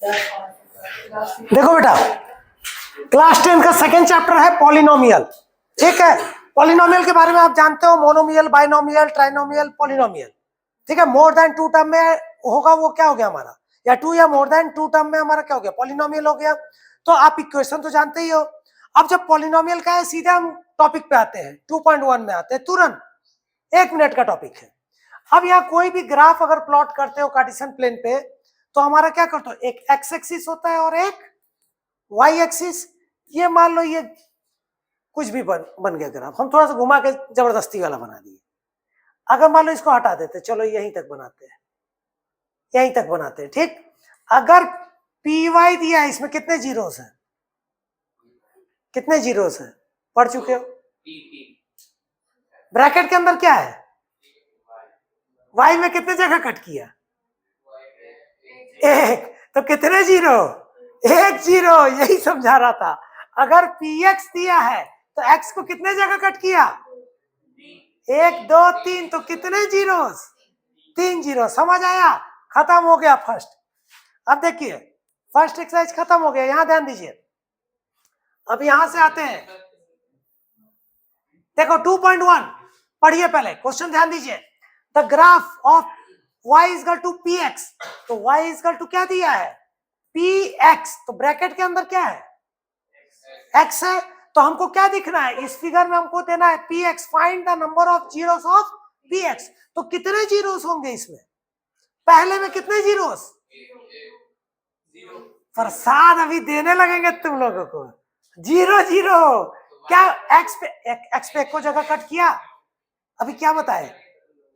देखो बेटा, क्लास 10 का सेकंड चैप्टर है पॉलिनोमियल। ठीक है, पॉलिनोमियल के बारे में आप जानते हो, मोनोमियल, बाइनोमियल, ट्राइनोमियल, पॉलिनोमियल। ठीक है, मोर देन टू टर्म में होगा वो क्या हो गया हमारा, या टू या मोर देन टू टर्म में हमारा क्या हो गया, पॉलिनोमियल हो गया। तो आप इक्वेशन तो जानते ही हो। अब जब पॉलिनोमियल का है, सीधे हम टॉपिक पे आते हैं, 2.1 में आते हैं तुरंत। 1 मिनट का टॉपिक है। अब यहाँ कोई भी ग्राफ अगर प्लॉट करते हो कार्टेशियन प्लेन पे, तो हमारा क्या करते हो, एक एक्स एक्सिस होता है और एक वाई एक्सिस। ये मान लो ये कुछ भी बन गया ग्राफ, हम थोड़ा सा घुमा के जबरदस्ती वाला बना दिए। अगर मान लो इसको हटा देते, चलो यहीं तक बनाते हैं, यहीं तक बनाते हैं। ठीक, अगर पी वाई दिया है, इसमें कितने जीरोस हैं, कितने जीरोस हैं, पढ़ चुके हो। ब्रैकेट के अंदर क्या है, वाई में कितने जगह कट किया, एक, तो कितने जीरो, एक जीरो, यही समझा रहा था। अगर पी एक्स दिया है तो एक्स को कितने जगह कट किया, 1 2 3, तो कितने जीरोस, 3 जीरो। समझ आया, खत्म हो गया फर्स्ट। अब देखिए फर्स्ट एक्सरसाइज खत्म हो गया, यहां ध्यान दीजिए। अब यहां से आते हैं, देखो 2.1 पढ़िए पहले, क्वेश्चन ध्यान दीजिए। The graph of y is equal to p x, तो y इज इक्वल टू क्या दिया है, पी एक्स, तो ब्रैकेट के अंदर क्या है, x है। तो हमको क्या दिखना है, इस फिगर में हमको देना है P x, find the number of zeros of P x. तो कितने जीरोस होंगे इसमें, पहले में कितने जीरोस, प्रसाद अभी देने लगेंगे तुम लोगों को, जीरो जीरो। क्या एक्स पे एक को जगह कट किया, अभी क्या बताए,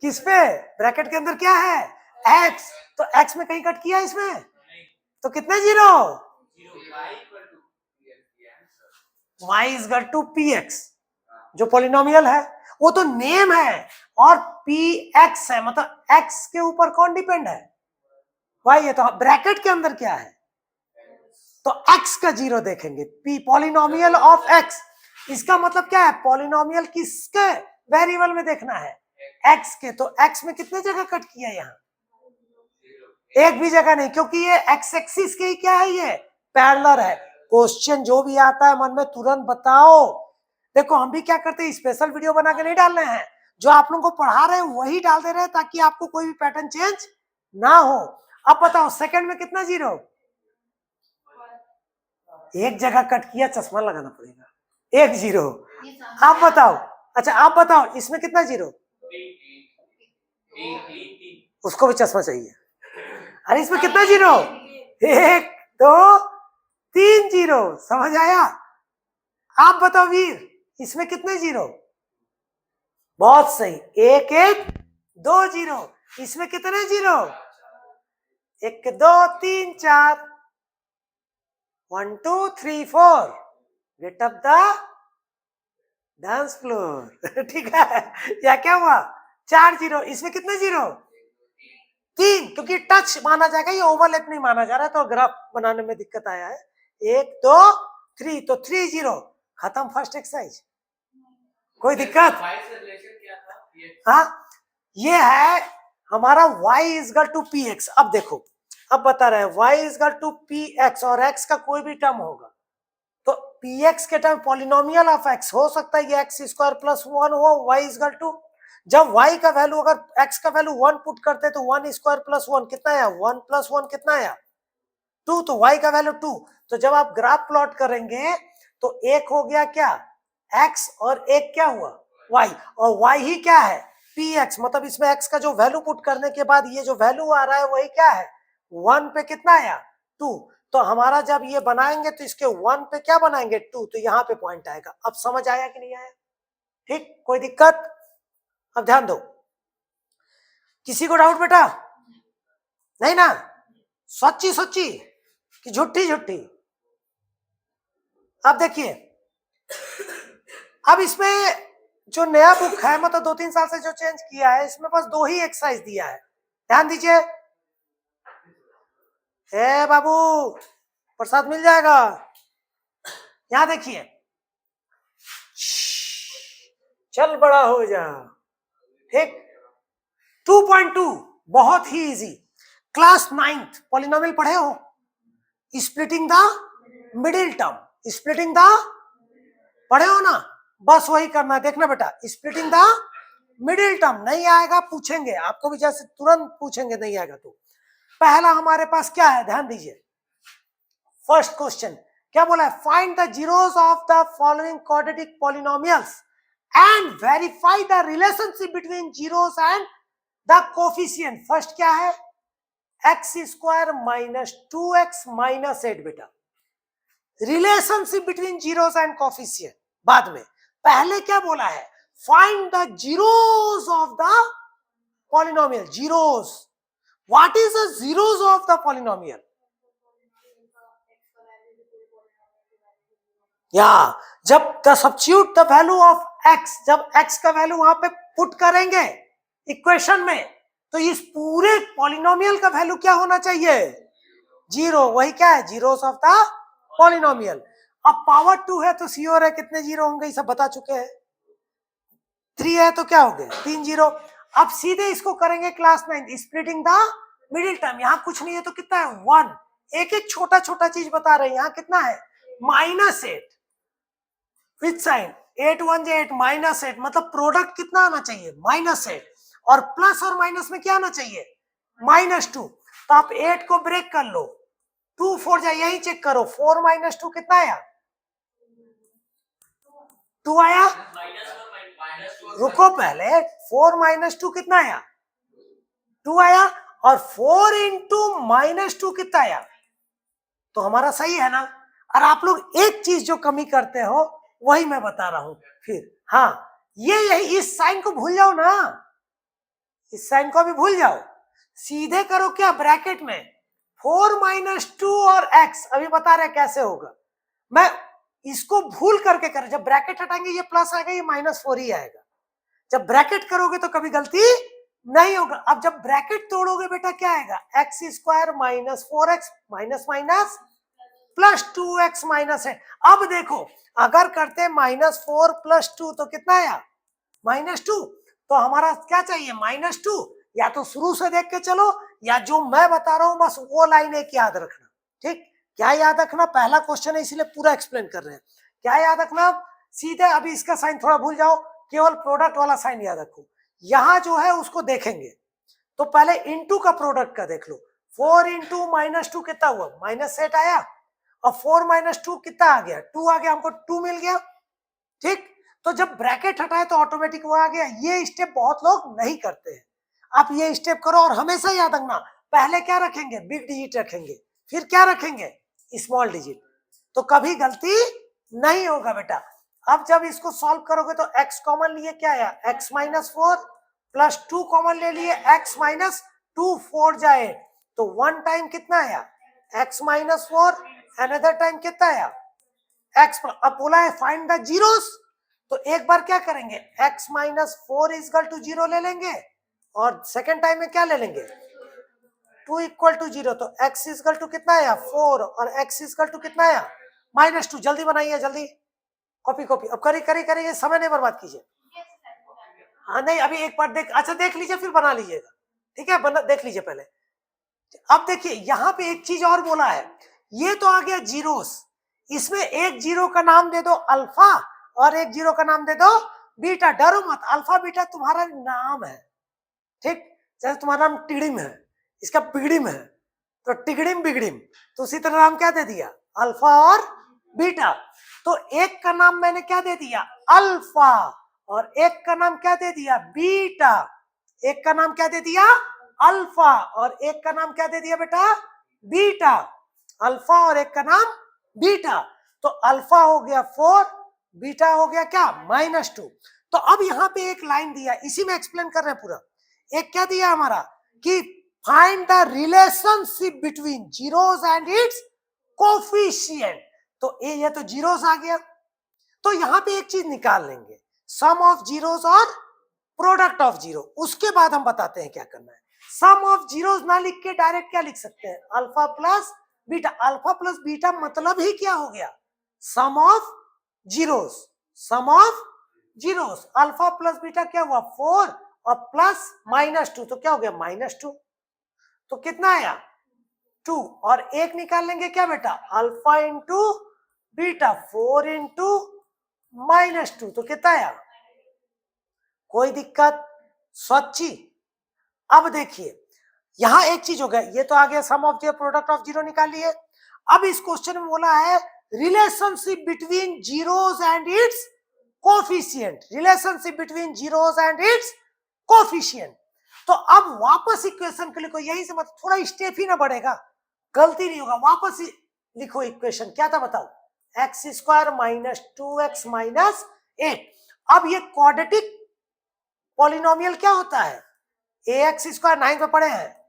किस पे, ब्रैकेट के अंदर क्या है, एक्स, तो एक्स में कहीं कट किया इसमें, तो कितने zero, y is equal to p x, जो पॉलिनोमियल है वो तो नेम है, और पी एक्स है, मतलब एक्स के ऊपर कौन डिपेंड है, y है। तो ब्रैकेट के अंदर क्या है, तो x का जीरो देखेंगे, p पॉलिनोमियल ऑफ x। इसका मतलब क्या है, पॉलिनोमियल किसके वेरिएबल में देखना है, x के। तो x में कितने जगह कट किया, यहाँ एक भी जगह नहीं, क्योंकि ये x एक्सिस के ही क्या है, ये पैरेलल है। क्वेश्चन जो भी आता है मन में तुरंत बताओ। देखो हम भी क्या करते हैं, स्पेशल वीडियो बना के नहीं डाल रहे हैं, जो आप लोगों को पढ़ा रहे हैं वही डाल दे रहे हैं, ताकि आपको कोई भी पैटर्न चेंज ना हो। अब बताओ सेकंड में कितना जीरो, एक जगह कट किया, चश्मा लगाना पड़ेगा, एक जीरो। आप बताओ, अच्छा आप बताओ इसमें कितना जीरो, उसको भी चश्मा चाहिए। अरे इसमें कितना जीरो, 1 2 3 जीरो। समझ आया, आप बताओ वीर, इसमें कितने जीरो, बहुत सही, 1 1 2 जीरो। इसमें कितने zero, 1 2 3 4, 1 2 3 4, get up the dance floor. ठीक है, या क्या हुआ, 4 जीरो। इसमें कितने जीरो, 3, क्योंकि टच माना जाएगा, ये ओवरलैप नहीं माना जा रहा है, तो ग्राफ बनाने में दिक्कत आया है। 1 2 3, तो 3 जीरो, खत्म फर्स्ट एक्सरसाइज। कोई दिक्कत, हाँ, ये है हमारा y is equal to p x. अब देखो, अब बता रहे हैं y is equal to p x, और x का कोई भी टर्म होगा, तो पी एक्स के टर्म पॉलिनोमियल ऑफ x हो सकता है, ये एक्स स्क्वायर प्लस 1 हो, y इज इक्वल टू, जब y का वैल्यू, अगर x का वैल्यू 1 पुट करते तो 1 स्क्वायर प्लस 1 कितना आया, 1 प्लस 1 कितना आया, 2, तो y का वैल्यू 2। तो जब आप ग्राफ प्लॉट करेंगे तो एक हो गया क्या, x, और एक क्या हुआ, y, और y ही क्या है, px, मतलब इसमें x का जो वैल्यू पुट करने के बाद ये जो वैल्यू आ रहा है वही क्या है, 1 पे कितना आया, 2। तो हमारा जब ये बनाएंगे तो इसके 1 पे क्या बनाएंगे, 2, तो यहाँ पे पॉइंट आएगा। अब समझ आया कि नहीं आया, ठीक, कोई दिक्कत। अब ध्यान दो, किसी को डाउट बेटा, नहीं ना, सच्ची सच्ची कि झूठी झूठी। अब देखिए, अब इसमें जो नया बुक है, मतलब 2-3 साल से जो चेंज किया है, इसमें बस 2 ही एक्सरसाइज दिया है, ध्यान दीजिए। ए बाबू, प्रसाद मिल जाएगा, यहां देखिए, चल बड़ा हो जा, ठीक। 2.2 बहुत ही इजी, क्लास 9th पॉलिनोमियल पढ़े हो, splitting the middle term, splitting the, पढ़े हो ना, बस वही करना, देखना बेटा, स्प्लिटिंग द मिडिल टर्म। नहीं आएगा पूछेंगे आपको भी, जैसे तुरंत पूछेंगे नहीं आएगा तो। पहला हमारे पास क्या है, ध्यान दीजिए, फर्स्ट क्वेश्चन क्या बोला है, find the zeros of the following quadratic polynomials and verify the relationship between zeros and the coefficient. First क्या है, x square minus 2x minus 8 बेटा, relationship between zeros and coefficient बाद में। पहले क्या बोला है, find the zeros of the polynomial. Zeros, what is the zeros of the polynomial? या जब the substitute the value of x, जब एक्स का वैल्यू वहां पे पुट करेंगे इक्वेशन में, तो इस पूरे पॉलिनोमियल का वैल्यू क्या होना चाहिए, जीरो। वही क्या है, जीरोस ऑफ द पॉलिनोमियल। अब पावर 2 है तो श्योर है कितने जीरो होंगे, सब बता चुके हैं। 3 है तो क्या हो गए, 3 जीरो। अब सीधे इसको करेंगे class 9, splitting the middle term. यहाँ कुछ नहीं है तो कितना है, 1। एक एक छोटा छोटा चीज बता रहे हैं। यहाँ कितना है, -8 विद साइन, 8 1 8 -8, मतलब प्रोडक्ट कितना आना चाहिए, -8, और प्लस और माइनस में क्या आना चाहिए, -2। तो आप 8 को ब्रेक कर लो, 2 4 जाए, यही चेक करो, 4 - 2 कितना आया, 2 आया। रुको पहले, 4 - 2 कितना आया, 2 आया, और 4 इंटू -2 कितना आया, तो हमारा सही है ना। और आप लोग एक चीज जो कमी करते हो वही मैं बता रहा हूं फिर। हाँ, ये यही, इस साइन को भूल जाओ ना, इस साइन को भी भूल जाओ, सीधे करो क्या, ब्रैकेट में 4 - 2 और x, अभी बता रहे कैसे होगा। मैं इसको भूल करके कर, जब ब्रैकेट हटाएंगे ये प्लस आएगा, ये -4 ही आएगा। जब ब्रैकेट करोगे तो कभी गलती नहीं होगा। अब जब ब्रैकेट तोड़ोगे बेटा क्या आएगा, x square minus 4x minus minus plus 2x minus है। अब देखो, अगर करते -4 + 2 तो कितना आया, -2। तो हमारा क्या चाहिए, -2। या तो शुरू से देख के चलो, या जो मैं बता रहा हूं बस वो लाइन एक याद रखना। ठीक, क्या याद रखना, पहला क्वेश्चन है इसीलिए पूरा एक्सप्लेन कर रहे हैं। क्या याद रखना, सीधे अभी इसका साइन थोड़ा भूल जाओ, केवल प्रोडक्ट वाला साइन याद रखो। यहां जो है उसको देखेंगे तो पहले इनटू का प्रोडक्ट का देख लो, 4 इंटू -2 कितना हुआ, -8 आया, और 4 - 2 कितना आ गया, 2 आ गया, हमको 2 मिल गया। ठीक, तो जब ब्रैकेट हटाए तो ऑटोमेटिक वो आ गया। ये स्टेप बहुत लोग नहीं करते हैं, आप ये स्टेप करो। और हमेशा याद रखना, पहले क्या रखेंगे, बिग डिजिट रखेंगे, फिर क्या रखेंगे, स्मॉल डिजिट, तो कभी गलती नहीं होगा बेटा। अब जब इसको सॉल्व करोगे तो x कॉमन लिए क्या आया, x - 4 प्लस 2 कॉमन ले लिए, x - 2, 4 जाए तो 1 टाइम कितना आया, x - 4, अनदर टाइम कितना आया, x। अब बोला है फाइंड द जीरोस, तो एक बार क्या करेंगे, x - 4 = 0 ले लेंगे, और सेकेंड टाइम में क्या ले लेंगे, 2 = 0, तो x = कितना आया, 4, और x = कितना आया, -2। जल्दी बनाइए, जल्दी, कॉपी कॉपी, अब करिए, समय नहीं बर्बाद कीजिए। हाँ नहीं, अभी एक बार देख, अच्छा देख लीजिए फिर बना लीजिएगा, ठीक है, बना देख लीजिए पहले। अब देखिए यहाँ पे एक चीज और बोला है, ये तो आ गया जीरोस, इसमें एक जीरो का नाम दे दो अल्फा और एक जीरो का नाम दे दो बीटा। डरो मत, अल्फा बीटा तुम्हारा नाम है, ठीक, जैसे तुम्हारा नाम टिडिम है, इसका बिगड़िम है, तो टिगड़िम बिगड़िम, तो उसी तरह नाम क्या दे दिया, अल्फा और बीटा। तो एक का नाम मैंने क्या दे दिया, अल्फा, और एक का नाम क्या दे दिया, बीटा। एक का नाम क्या दे दिया, अल्फा, और एक का नाम क्या दे दिया बेटा, बीटा। अल्फा और एक का नाम बीटा, तो अल्फा हो गया 4, बीटा हो गया क्या, -2। तो अब यहाँ पे एक लाइन दिया, इसी में एक्सप्लेन कर रहे हैं पूरा। एक क्या दिया हमारा कि find the relationship between zeros and its coefficient, तो ये तो जीरोस आ गया, तो यहाँ पे एक चीज निकाल लेंगे, सम ऑफ जीरोस और प्रोडक्ट ऑफ जीरो। उसके बाद हम बताते हैं क्या करना है। सम ऑफ जीरोस ना लिख के डायरेक्ट क्या लिख सकते हैं, alpha plus beta. Alpha plus beta मतलब ही क्या हो गया, sum of zeros, sum of zeros. Alpha plus beta क्या हुआ, 4, और प्लस -2, तो क्या हो गया, -2, तो कितना आया, 2 और एक निकाल लेंगे क्या बेटा, अल्फा इंटू बीटा, 4 इंटू -2, तो कितना आया, कोई दिक्कत, स्वच्छी। अब देखिए यहां एक चीज हो गया, ये तो आ गया sum of zero product of zero निकाल लिए। अब इस क्वेश्चन में बोला है relationship between zeros and its coefficient, relationship between zeros and its coefficient. तो अब वापस इक्वेशन के लिखो, यही से मतलब थोड़ा स्टेप ही ना बढ़ेगा, गलती नहीं होगा, वापस ही लिखो इक्वेशन, क्या था बताओ, x square minus 2x minus 8। अब ये क्वाड्रेटिक पॉलिनोमियल क्या होता है, ax स्क्वायर 9 पे पढ़े हैं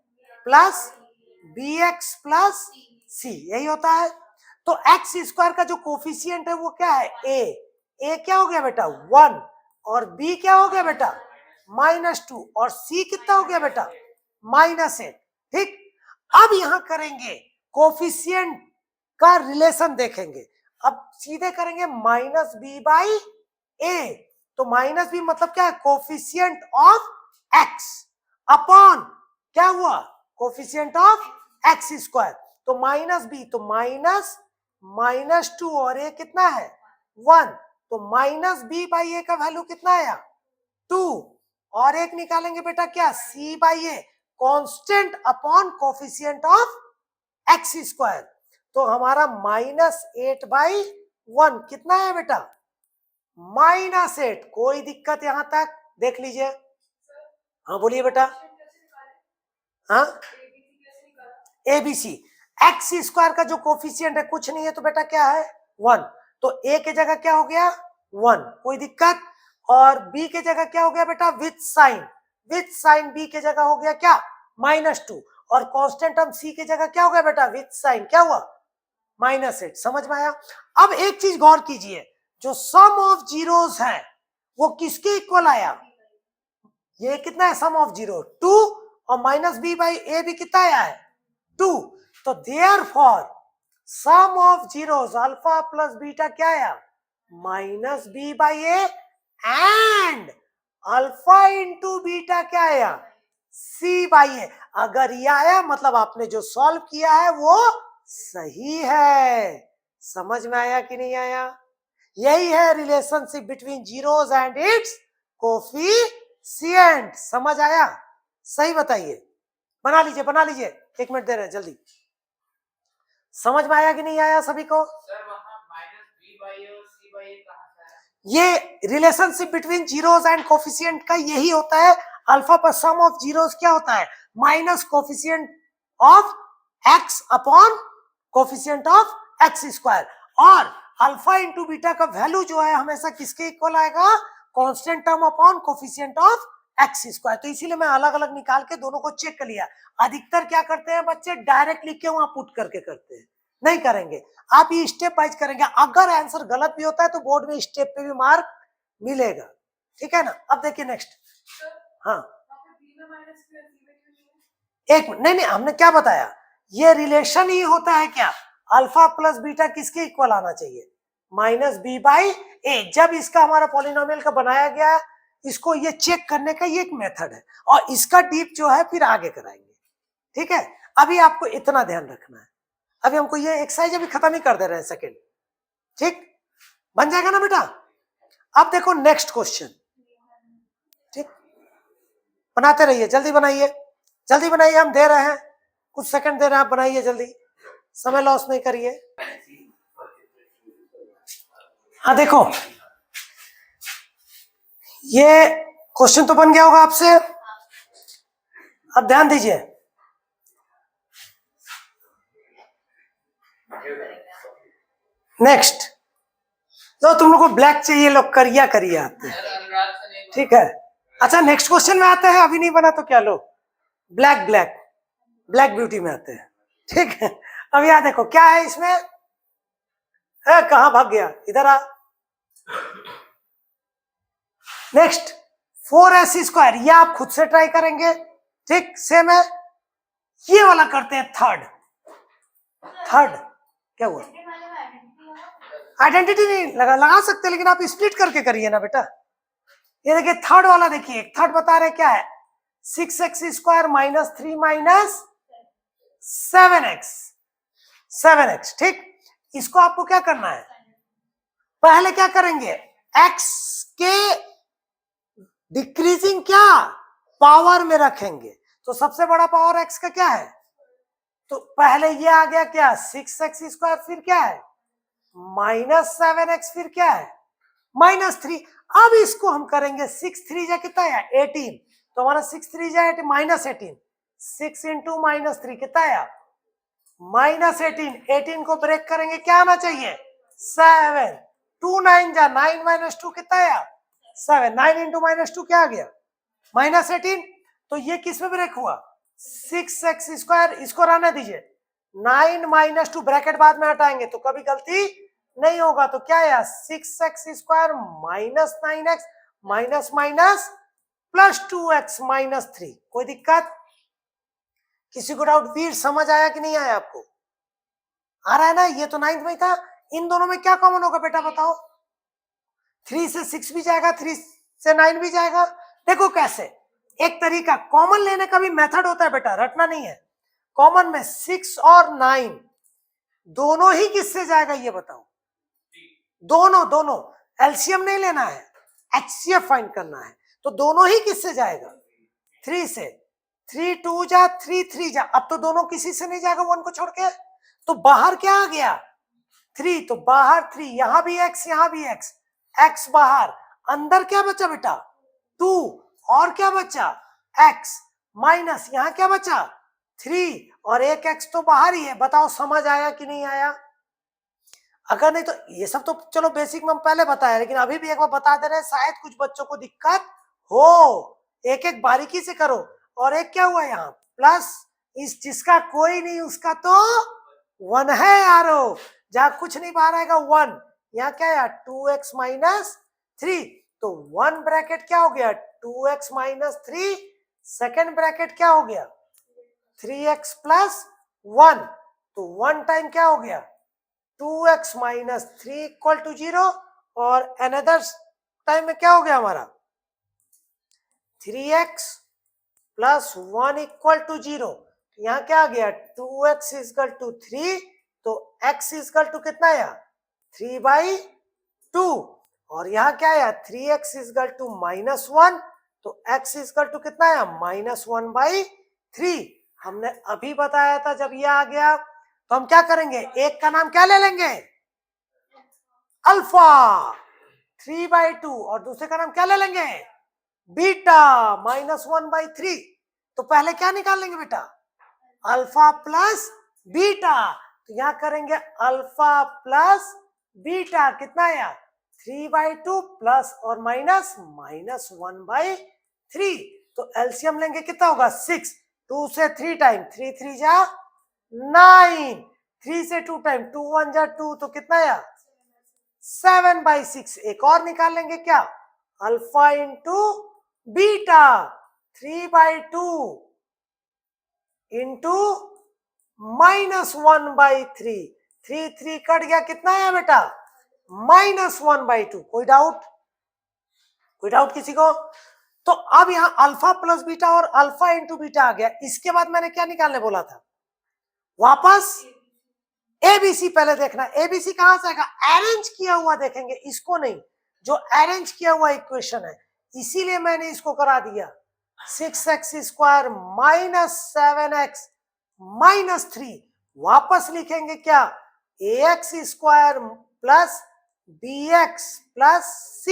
प्लस bx प्लस c, यही होता है। तो एक्स स्क्वायर का जो कोफिशिएंट है वो क्या है, a क्या हो गया बेटा 1 और b क्या हो गया बेटा -2 और c कितना हो गया बेटा -8। ठीक, अब यहां करेंगे कोफिशिएंट का रिलेशन देखेंगे, अब सीधे करेंगे -b/a, तो -b मतलब क्या है, कोफिशिएंट ऑफ x अपॉन क्या हुआ, कोफिशिएंट ऑफ एक्स स्क्वायर, तो -b तो -2 और a कितना है 1, तो -b/a का वैल्यू कितना आया 2 और एक निकालेंगे बेटा क्या c/a, constant upon coefficient of x square, तो हमारा -8/1 कितना है बेटा -8। कोई दिक्कत यहां तक देख लीजिए, हाँ बोलिए बेटा, हाँ एबीसी, एक्स स्क्वायर का जो कोफिशिएंट है कुछ नहीं है तो बेटा क्या है 1, तो a के जगह क्या हो गया 1, कोई दिक्कत, और b के जगह क्या हो गया बेटा विथ साइन b के जगह हो गया क्या -2, और कांस्टेंट टर्म c के जगह क्या हो गया बेटा विथ साइन क्या हुआ -8। समझ में आया। अब एक चीज गौर कीजिए, जो सम ऑफ जीरोस है वो किसके इक्वल आया, ये कितना है सम ऑफ जीरो 2 और -b/a भी कितना आया है 2, तो therefore sum of zeros alpha plus beta क्या आया -b/a and alpha into beta क्या आया c/a। अगर ये आया मतलब आपने जो सॉल्व किया है वो सही है। समझ में आया कि नहीं आया, यही है relationship between zeros and its coefficient. समझ आया, सही बताइए, बना लीजिए 1 मिनट दे रहे हैं जल्दी। समझ में आया कि नहीं आया सभी को, सर वहां -b/a और c/a कहां से आया, ये relationship between zeros and coefficient का यही होता है, अल्फा पर सम ऑफ जीरोस क्या होता है minus coefficient of x upon coefficient of x square, और अल्फा इंटू बीटा का वैल्यू जो है हमेशा किसके इक्वल आएगा, constant term upon coefficient of x square. तो इसीलिए मैं अलग अलग निकाल के दोनों को चेक कर लिया। अधिकतर क्या करते हैं बच्चे डायरेक्ट लिख के वहां पुट करके करते हैं, नहीं करेंगे, आप ये स्टेप वाइज करेंगे, अगर आंसर गलत भी होता है तो बोर्ड में स्टेप पे भी मार्क मिलेगा, ठीक है ना। अब देखिए नेक्स्ट, हाँ एक नहीं हमने क्या बताया, ये रिलेशन ही होता है क्या, अल्फा प्लस बीटा किसके इक्वल आना चाहिए -b/a। जब इसका हमारा पॉलिनोमियल का बनाया गया, इसको ये चेक करने का ये एक मेथड है, और इसका डीप जो है फिर आगे कराएंगे, ठीक है। अभी आपको इतना ध्यान रखना है, अभी हमको ये एक्सरसाइज अभी खत्म ही कर दे रहे हैं सेकंड, ठीक, बन जाएगा ना बेटा। अब देखो नेक्स्ट क्वेश्चन, ठीक, बनाते रहिए, जल्दी बनाइए, हम दे रहे हैं, कुछ सेकंड दे रहे हैं, आप बनाइए जल्दी, समय लॉस नहीं करिए। हाँ देखो ये क्वेश्चन तो बन गया होगा आपसे, अब ध्यान दीजिए, नेक्स्ट, तो तुम लोग को ब्लैक चाहिए, लोग करिया आते हैं, ठीक है। अच्छा नेक्स्ट क्वेश्चन में आते हैं, अभी नहीं बना तो क्या लो, ब्लैक ब्यूटी में आते हैं, ठीक है। अब यहाँ देखो क्या है इसमें, कहां भाग गया, इधर आ। नेक्स्ट 4s स्क्वायर, ये आप खुद से ट्राई करेंगे, ठीक, सेम है। ये वाला करते हैं थर्ड, क्या हुआ, आइडेंटिटी नहीं लगा सकते, लेकिन आप स्प्लिट करके करिए ना बेटा। ये देखिए थर्ड वाला, देखिए थर्ड बता रहे क्या है 6x स्क्वायर -3 - 7x 7x, ठीक। इसको आपको क्या करना है, पहले क्या करेंगे, x के डिक्रीजिंग क्या पावर में रखेंगे। तो सबसे बड़ा पावर x का क्या है, तो पहले ये आ गया क्या 6x², फिर क्या है -7x, फिर क्या है -3। अब इसको हम करेंगे 6 3 जा कितना है 18, तो हमारा 6 3 जा -18, 6 इंटू -3 कितना आया -18। 18 को ब्रेक करेंगे क्या आना चाहिए 7, 2 9 जा 9 - 2 कितना आया 7, 9 इंटू -2 क्या आ गया -18। तो ये किस में ब्रेक हुआ 6x², इसको रहने दीजिए, 9 - 2 ब्रैकेट बाद में हटाएंगे तो कभी गलती नहीं होगा। तो क्या है 6x² -9x minus minus +2x -3। कोई दिक्कत, किसी को डाउट, वीर समझ आया कि नहीं आया आपको, आ रहा है ना। ये तो 9th में था, इन दोनों में क्या कॉमन होगा बेटा बताओ, 3 से 6 भी जाएगा, 3 से 9 भी जाएगा। देखो कैसे, एक तरीका कॉमन लेने का भी मेथड होता है बेटा, रटना नहीं है। कॉमन में 6 और 9 दोनों ही किससे जाएगा ये बताओ, दोनों एलसीएम नहीं लेना है, एचसीएफ फाइंड करना है। तो दोनों ही किससे जाएगा 3 से, 3 2 जा 3 3 जा। अब तो दोनों किसी से नहीं जाएगा 1 को छोड़ के, तो बाहर क्या आ गया 3, तो बाहर 3, यहां भी x यहां भी x, x बाहर, अंदर क्या बचा बेटा 2, और क्या बचा x, माइनस यहां क्या बचा 3, और एक x तो बाहर ही है। बताओ समझ आया कि नहीं आया। अगर नहीं तो ये सब तो चलो बेसिक में हम पहले बताया, लेकिन अभी भी एक बार बता दे रहे हैं, शायद कुछ बच्चों को दिक्कत हो, एक एक बारीकी से करो। और एक क्या हुआ यहाँ प्लस, इस जिसका कोई नहीं उसका तो 1 है यारो, जहां कुछ नहीं बाहर आएगा 1, यहाँ क्या है 2x -3, तो 1 ब्रैकेट क्या हो गया 2x -3, सेकेंड ब्रैकेट क्या हो गया 3x + 1, तो 1 टाइम क्या हो गया 2x -3 = 0, और अनदर टाइम में क्या हो गया हमारा 3x + 1 = 0। यहाँ क्या आ गया 2x = 3, तो x = कितना आया 3/2, और यहाँ क्या आया 3x = -1, तो x = कितना आया -1/3। हमने अभी बताया था जब ये आ गया तो हम क्या करेंगे, एक का नाम क्या ले लेंगे अल्फा 3/2, और दूसरे का नाम क्या ले लेंगे बीटा -1/3। तो पहले क्या निकाल लेंगे बेटा अल्फा प्लस बीटा, तो यहां करेंगे अल्फा प्लस बीटा कितना आया 3/2 प्लस और माइनस -1/3। तो एलसीएम लेंगे कितना होगा 6, 2 से 3 टाइम 3 3 जा 9, 3 से 2 टाइम 2 1 जा 2, तो कितना आया 7/6। एक और निकाल लेंगे क्या alpha into beta 3/2 into -1/3, 3 3 cut गया कितना है बेटा -1/2। कोई डाउट, कोई डाउट किसी को। तो अब यहां अल्फा प्लस बीटा और अल्फा इंटू बीटा आ गया। इसके बाद मैंने क्या निकालने बोला था, वापस एबीसी पहले देखना। एबीसी कहां से आएगा, अरेंज किया हुआ देखेंगे, इसको नहीं, जो अरेंज किया हुआ इक्वेशन है, इसीलिए मैंने इसको करा दिया 6x² -7x -3। वापस लिखेंगे क्या ax² plus bx plus c।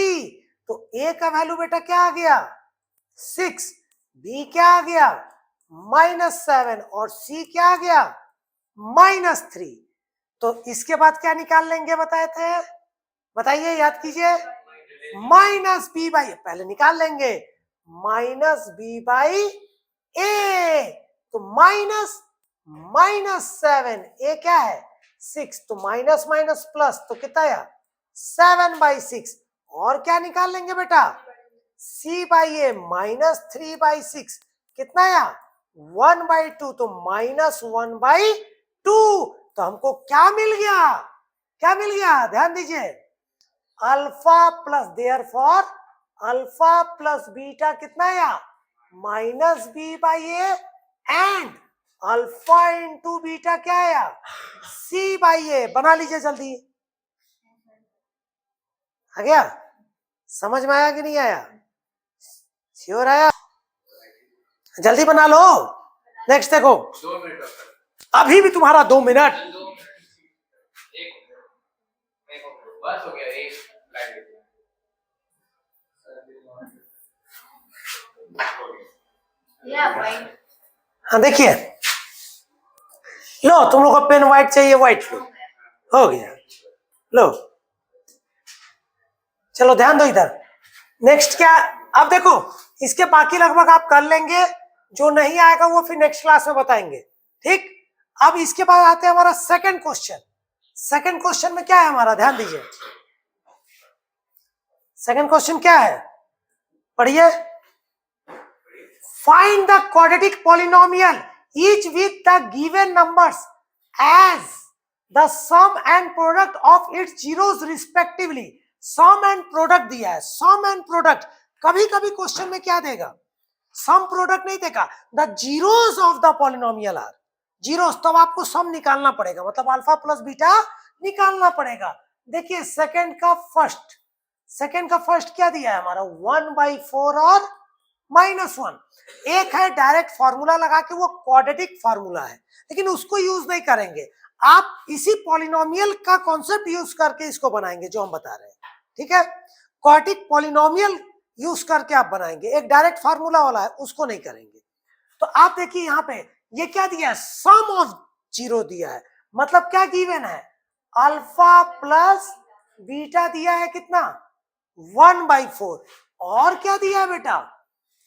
तो a का वैल्यू बेटा क्या आ गया 6, b क्या आ गया -7, और c क्या आ गया -3। तो इसके बाद क्या निकाल लेंगे बताए थे, बताइए याद कीजिए -b/, पहले निकाल लेंगे -b/a, तो -7, a क्या है 6, तो माइनस माइनस प्लस, तो कितना आया 7/6। और क्या निकाल लेंगे बेटा c/a -3/6, कितना आया 1/2, तो -1/2। तो हमको क्या मिल गया, क्या मिल गया ध्यान दीजिए alpha plus, therefore alpha plus beta कितना आया -b/a, and alpha into beta क्या आया, सी बाई ए। बना लीजिए जल्दी, आ गया, समझ में आया कि नहीं आया, श्योर आया, जल्दी बना लो। नेक्स्ट देखो, 2 मिनट अभी भी तुम्हारा 2 मिनट। 2 मिनट, एक बस हो गया, एक लाइट हाँ देखिए, लो तुम लोग को पेन व्हाइट चाहिए, व्हाइट लो, हो गया, लो चलो ध्यान दो इधर। नेक्स्ट क्या, अब देखो इसके बाकी लगभग आप कर लेंगे, जो नहीं आएगा वो फिर नेक्स्ट क्लास में बताएंगे, ठीक। अब इसके बाद आते हैं हमारा सेकंड क्वेश्चन। सेकंड क्वेश्चन में क्या है हमारा, ध्यान दीजिए। सेकंड क्वेश्चन क्या है, पढ़िए। Find the quadratic polynomial each with the given numbers as the sum and product of its zeros respectively। Sum and product दिया है, सम एंड प्रोडक्ट। कभी कभी क्वेश्चन में क्या देगा, सम प्रोडक्ट नहीं देगा, the zeros of the polynomial are zeros, तब आपको सम निकालना पड़ेगा, मतलब अल्फा प्लस बीटा निकालना पड़ेगा। देखिए सेकंड का फर्स्ट क्या दिया है हमारा, 1/4 और -1। एक है डायरेक्ट फॉर्मूला लगा के, वो क्वाड्रेटिक फॉर्मूला है, लेकिन उसको यूज नहीं करेंगे। आप इसी पॉलिनोमियल का कॉन्सेप्ट यूज करके इसको बनाएंगे, जो हम बता रहे हैं, ठीक है। क्वाड्रेटिक पॉलिनोमियल यूज करके आप बनाएंगे, एक डायरेक्ट फार्मूला वाला है उसको नहीं करेंगे। तो आप देखिए यहाँ पे ये क्या दिया है, सम ऑफ जीरो दिया है, मतलब क्या गिवन है, अल्फा प्लस बीटा दिया है कितना, 1/4। और क्या दिया है बेटा,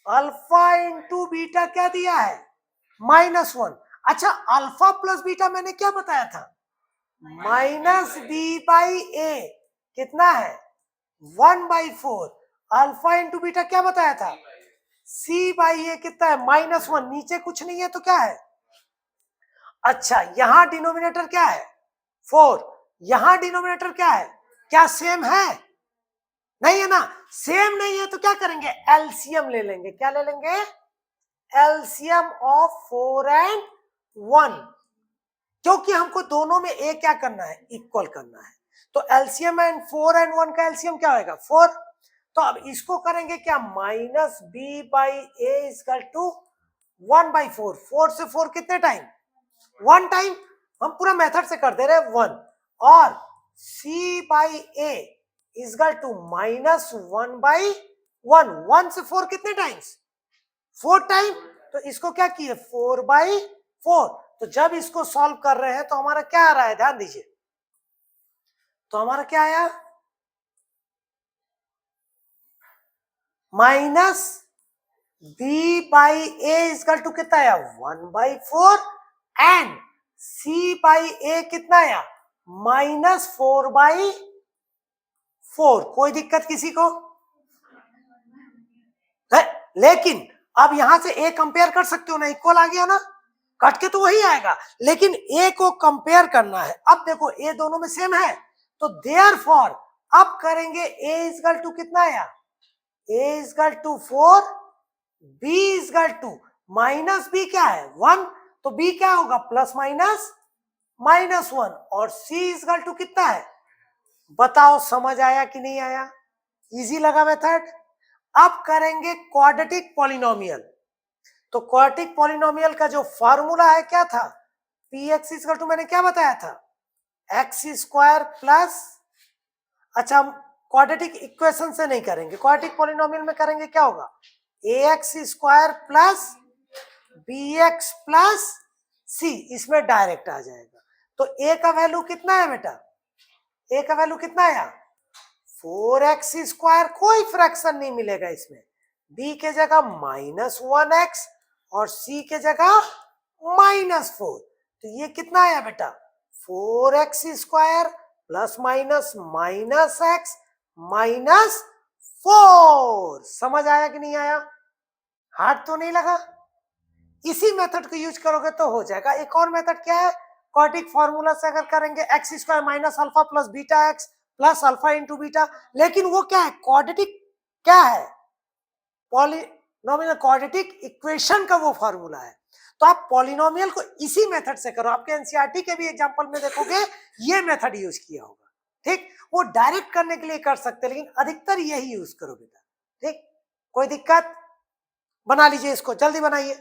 अल्फा इंटू बीटा क्या दिया है, -1। अच्छा अल्फा प्लस बीटा मैंने क्या बताया था, -b/a कितना है, 1/4। अल्फा इंटू बीटा क्या बताया था, c/a कितना है, -1। नीचे कुछ नहीं है तो क्या है, अच्छा यहां डिनोमिनेटर क्या है 4, यहां डिनोमिनेटर क्या है, क्या सेम है, नहीं है ना, सेम नहीं है तो क्या करेंगे, एलसीएम ले लेंगे। क्या ले लेंगे, एलसीएम ऑफ 4 and 1, क्योंकि हमको दोनों में ए क्या करना है, इक्वल करना है। तो एलसीएम एंड 4 and 1 का एलसीएम क्या होगा, 4। तो अब इसको करेंगे क्या, -b/a इक्वल टू 1/4। 4 से 4 कितने टाइम, 1 टाइम, हम पूरा मेथड से कर दे रहे हैं 1। और c/a इक्वल टू -1/1। 1 से 4 कितने टाइम्स, 4 टाइम। तो इसको क्या किए, 4/4। तो जब इसको सॉल्व कर रहे हैं तो हमारा क्या आ रहा है, ध्यान दीजिए, तो हमारा क्या आया, -b/a इक्वल टू कितना आया, 1/4 एंड c/a कितना आया, -4/4। कोई दिक्कत किसी को है? लेकिन अब यहां से a कंपेयर कर सकते हो ना, इक्वल आ गया ना, कट के तो वही आएगा, लेकिन a को कंपेयर करना है। अब देखो a दोनों में सेम है, तो देयरफॉर अब करेंगे a इक्वल टू कितना आया, a equal to 4, b equal to -b क्या है 1, तो b क्या होगा, ±-1। और c इक्वल टू कितना है, बताओ समझ आया कि नहीं आया, इजी लगा मेथड। अब करेंगे क्वाड्रेटिक पॉलिनोमियल। तो क्वाड्रेटिक पॉलिनोमियल का जो फॉर्मूला है क्या था, px इक्वल टू मैंने क्या बताया था, x² प्लस, अच्छा क्वाड्रेटिक इक्वेशन से नहीं करेंगे, क्वाड्रेटिक पॉलिनोमियल में करेंगे क्या होगा, ax² plus bx plus c, इसमें डायरेक्ट आ जाएगा। तो a का वैल्यू कितना है बेटा, a का वैल्यू कितना आया, 4x², कोई फ्रैक्शन नहीं मिलेगा इसमें, b के जगह -1x और c के जगह -4। तो ये कितना आया बेटा, 4x² प्लस माइनस -x -4। समझ आया कि नहीं आया, हार्ड तो नहीं लगा। इसी मेथड को यूज करोगे तो हो जाएगा। एक और मेथड क्या है, क्वाड्रेटिक फार्मूला से अगर करेंगे x² minus alpha plus beta x plus alpha into beta, लेकिन वो क्या है, क्वाड्रेटिक क्या है, पॉलिनोमियल क्वाड्रेटिक इक्वेशन का वो फार्मूला है। तो आप पॉलिनोमियल को इसी मेथड से करो। आपके एनसीईआरटी के भी एग्जांपल में देखोगे ये मेथड यूज किया होगा। ठीक, वो डायरेक्ट करने के लिए कर सकते हैं, लेकिन अधिकतर यही यूज करो बेटा। ठीक, कोई दिक्कत? बना लीजिए इसको, जल्दी बनाइए।